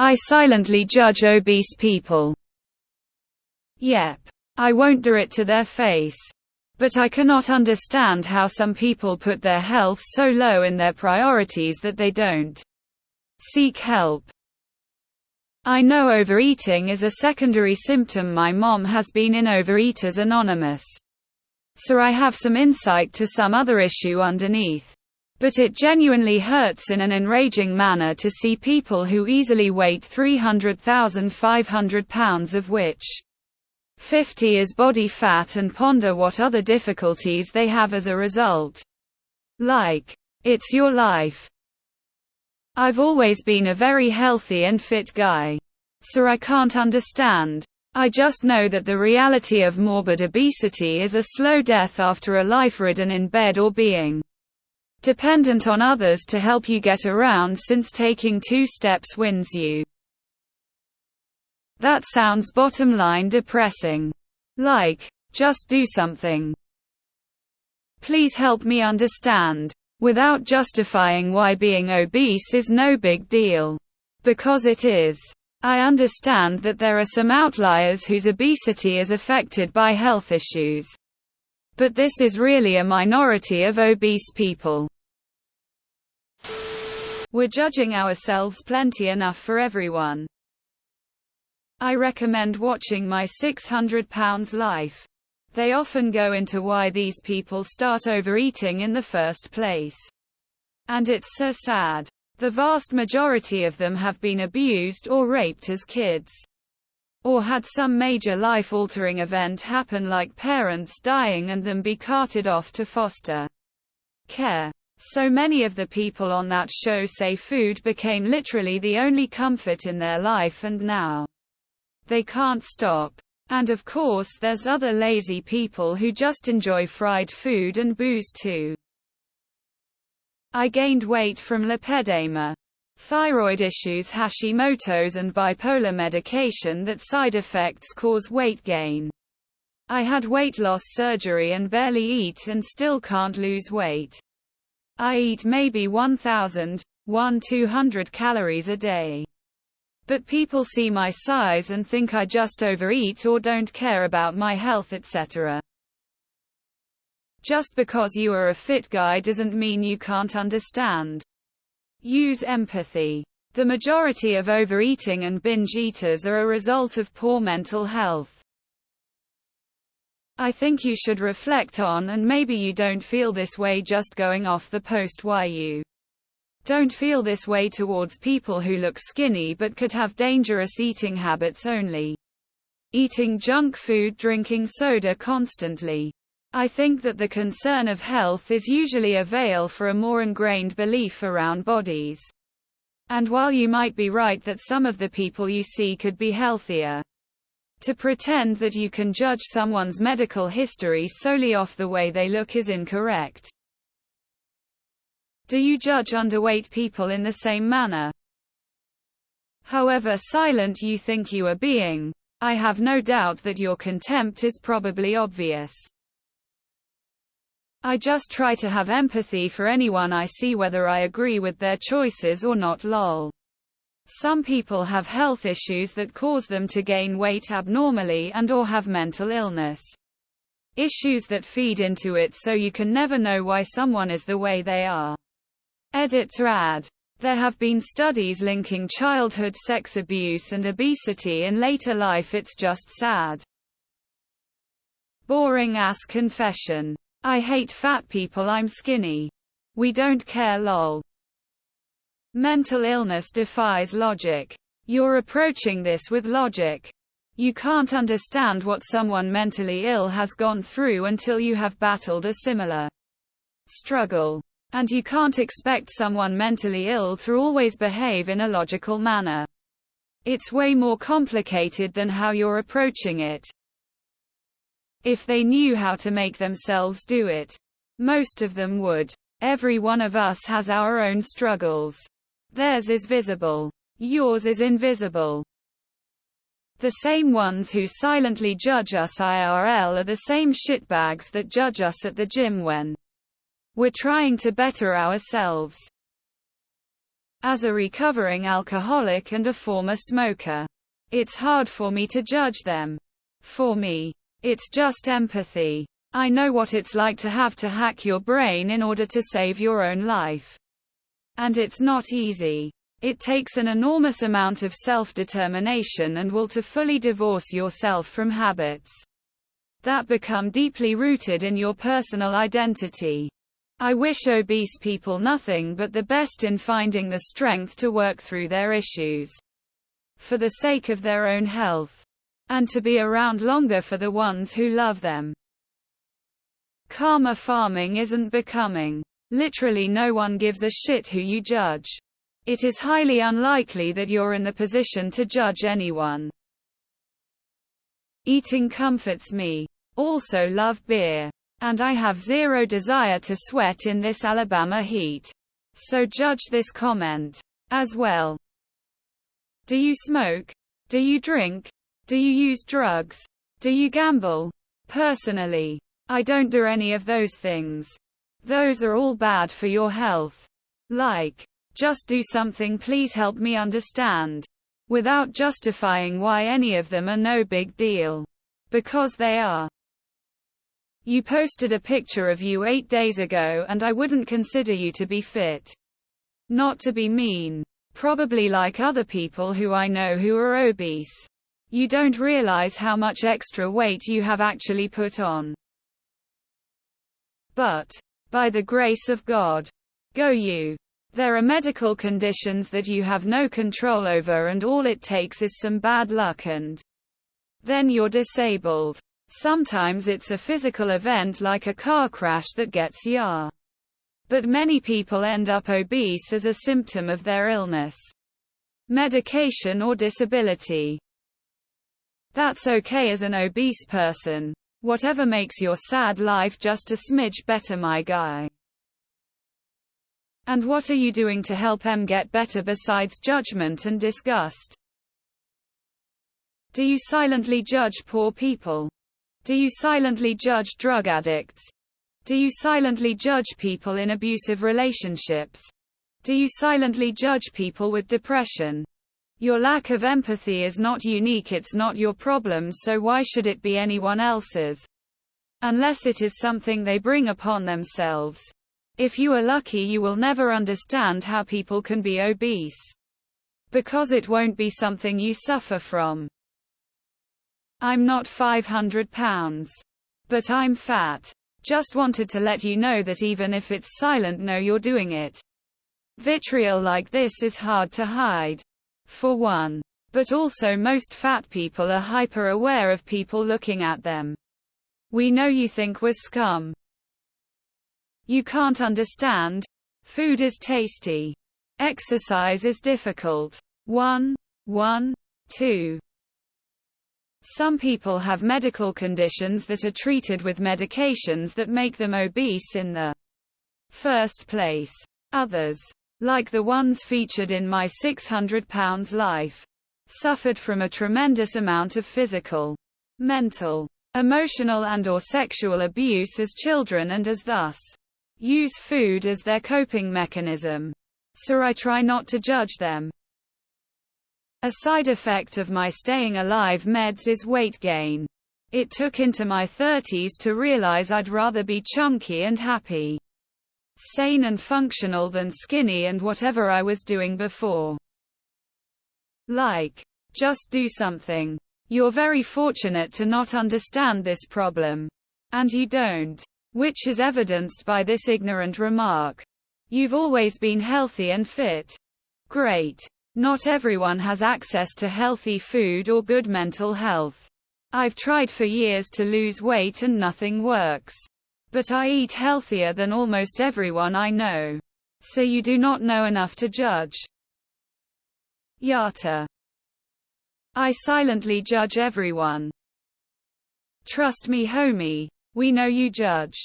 I silently judge obese people. Yep. I won't do it to their face. But I cannot understand how some people put their health so low in their priorities that they don't seek help. I know overeating is a secondary symptom. My mom has been in Overeaters Anonymous. So I have some insight to some other issue underneath. But it genuinely hurts in an enraging manner to see people who easily weight 300,500 pounds, of which 50 is body fat, and ponder what other difficulties they have as a result. Like, it's your life. I've always been a very healthy and fit guy. So I can't understand. I just know that the reality of morbid obesity is a slow death after a life ridden in bed or being dependent on others to help you get around, since taking 2 steps wins you. That sounds bottom line depressing. Like, just do something. Please help me understand, without justifying, why being obese is no big deal. Because it is. I understand that there are some outliers whose obesity is affected by health issues. But this is really a minority of obese people. We're judging ourselves plenty enough for everyone. I recommend watching My 600 Pounds Life. They often go into why these people start overeating in the first place. And it's so sad. The vast majority of them have been abused or raped as kids. Or had some major life-altering event happen, like parents dying and them be carted off to foster care. So many of the people on that show say food became literally the only comfort in their life, and now they can't stop. And of course there's other lazy people who just enjoy fried food and booze too. I gained weight from lipedema, thyroid issues, Hashimoto's, and bipolar medication. That side effects cause weight gain. I had weight loss surgery and barely eat and still can't lose weight. I eat maybe 1,200 calories a day. But people see my size and think I just overeat or don't care about my health, etc. Just because you are a fit guy doesn't mean you can't understand. Use empathy. The majority of overeating and binge eaters are a result of poor mental health. I think you should reflect on, and maybe you don't feel this way just going off the post, why you don't feel this way towards people who look skinny but could have dangerous eating habits, only eating junk food, drinking soda constantly. I think that the concern of health is usually a veil for a more ingrained belief around bodies. And while you might be right that some of the people you see could be healthier, to pretend that you can judge someone's medical history solely off the way they look is incorrect. Do you judge underweight people in the same manner? However silent you think you are being, I have no doubt that your contempt is probably obvious. I just try to have empathy for anyone I see, whether I agree with their choices or not. Lol. Some people have health issues that cause them to gain weight abnormally and or have mental illness issues that feed into it, so you can never know why someone is the way they are. Edit to add. There have been studies linking childhood sex abuse and obesity in later life. It's just sad. Boring ass confession. I hate fat people, I'm skinny. We don't care, lol. Mental illness defies logic. You're approaching this with logic. You can't understand what someone mentally ill has gone through until you have battled a similar struggle. And you can't expect someone mentally ill to always behave in a logical manner. It's way more complicated than how you're approaching it. If they knew how to make themselves do it, most of them would. Every one of us has our own struggles. Theirs is visible. Yours is invisible. The same ones who silently judge us IRL are the same shitbags that judge us at the gym when we're trying to better ourselves. As a recovering alcoholic and a former smoker, it's hard for me to judge them. For me, it's just empathy. I know what it's like to have to hack your brain in order to save your own life. And it's not easy. It takes an enormous amount of self-determination and will to fully divorce yourself from habits that become deeply rooted in your personal identity. I wish obese people nothing but the best in finding the strength to work through their issues for the sake of their own health, and to be around longer for the ones who love them. Karma farming isn't becoming. Literally no one gives a shit who you judge. It is highly unlikely that you're in the position to judge anyone. Eating comforts me. Also love beer. And I have zero desire to sweat in this Alabama heat. So judge this comment as well. Do you smoke? Do you drink? Do you use drugs? Do you gamble? Personally, I don't do any of those things. Those are all bad for your health. Like, just do something, please help me understand. Without justifying why any of them are no big deal. Because they are. You posted a picture of you 8 days ago and I wouldn't consider you to be fit. Not to be mean. Probably like other people who I know who are obese. You don't realize how much extra weight you have actually put on. But, by the grace of God, go you. There are medical conditions that you have no control over and all it takes is some bad luck and then you're disabled. Sometimes it's a physical event like a car crash that gets ya. But many people end up obese as a symptom of their illness, medication or disability. That's okay as an obese person. Whatever makes your sad life just a smidge better, my guy. And what are you doing to help em get better besides judgment and disgust? Do you silently judge poor people? Do you silently judge drug addicts? Do you silently judge people in abusive relationships? Do you silently judge people with depression? Your lack of empathy is not unique, it's not your problem, so why should it be anyone else's? Unless it is something they bring upon themselves. If you are lucky, you will never understand how people can be obese. Because it won't be something you suffer from. I'm not 500 pounds. But I'm fat. Just wanted to let you know that even if it's silent, know you're doing it. Vitriol like this is hard to hide. For one. But also most fat people are hyper aware of people looking at them. We know you think we're scum. You can't understand. Food is tasty. Exercise is difficult. 1, 2. Some people have medical conditions that are treated with medications that make them obese in the first place. Others, like the ones featured in my 600 pounds life, suffered from a tremendous amount of physical, mental, emotional and/or sexual abuse as children and as thus use food as their coping mechanism. So I try not to judge them. A side effect of my staying alive meds is weight gain. It took into my 30s to realize I'd rather be chunky and happy, sane and functional than skinny and whatever I was doing before. Like, just do something. You're very fortunate to not understand this problem. And you don't. Which is evidenced by this ignorant remark. You've always been healthy and fit. Great. Not everyone has access to healthy food or good mental health. I've tried for years to lose weight and nothing works. But I eat healthier than almost everyone I know. So you do not know enough to judge. Yata. I silently judge everyone. Trust me, homie. We know you judge.